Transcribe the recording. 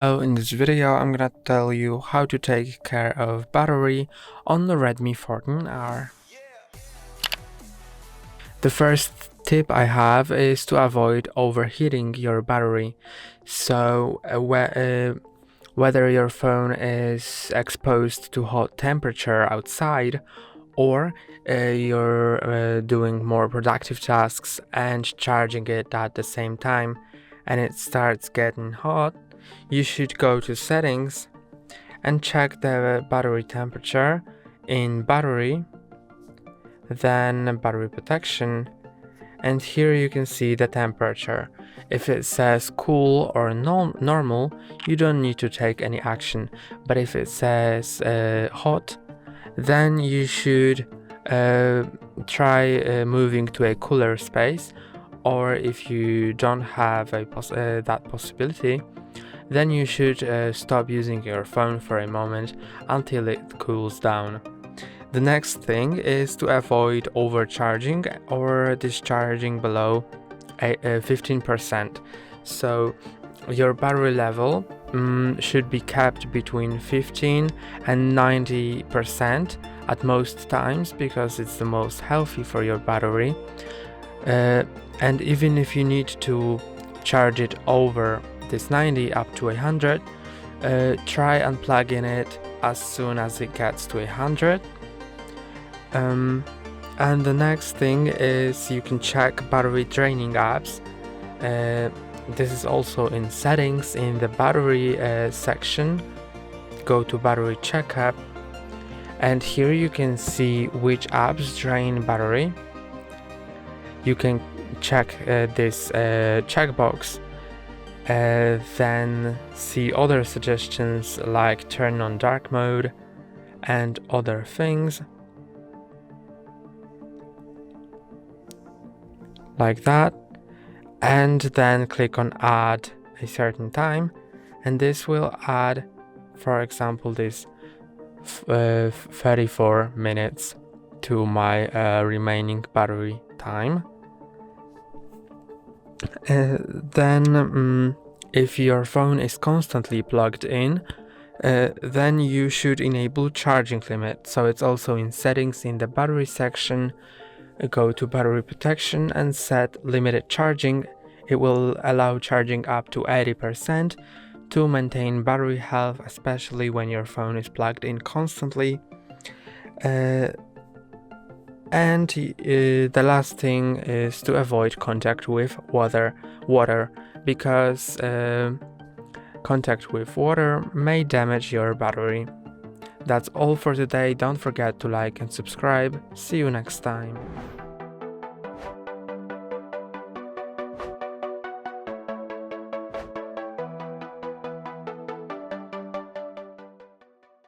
So in this video I'm gonna tell you how to take care of battery on the Redmi 14R. The first tip I have is to avoid overheating your battery. So whether your phone is exposed to hot temperature outside or you're doing more productive tasks and charging it at the same time and it starts getting hot, you should go to settings and check the battery temperature in battery, then battery protection, and here you can see the temperature. If it says cool or normal, you don't need to take any action, but if it says hot, then you should try moving to a cooler space, or if you don't have that possibility, then you should stop using your phone for a moment until it cools down. The next thing is to avoid overcharging or discharging below 15%. So your battery level should be kept between 15 and 90% at most times, because it's the most healthy for your battery. And even if you need to charge it over this 90 up to 100, try unplugging it as soon as it gets to 100. And the next thing is you can check battery draining apps. This is also in settings in the battery section. Go to battery check app, and here you can see which apps drain battery. You can check this checkbox, then see other suggestions like turn on dark mode and other things like that, and then click on add a certain time, and this will add, for example, this 34 minutes to my remaining battery time. Then if your phone is constantly plugged in, then you should enable charging limit. So it's also in settings in the battery section. Go to battery protection and set limited charging. It will allow charging up to 80% to maintain battery health, especially when your phone is plugged in constantly. And the last thing is to avoid contact with water, because contact with water may damage your battery. That's all for today. Don't forget to like and subscribe. See you next time.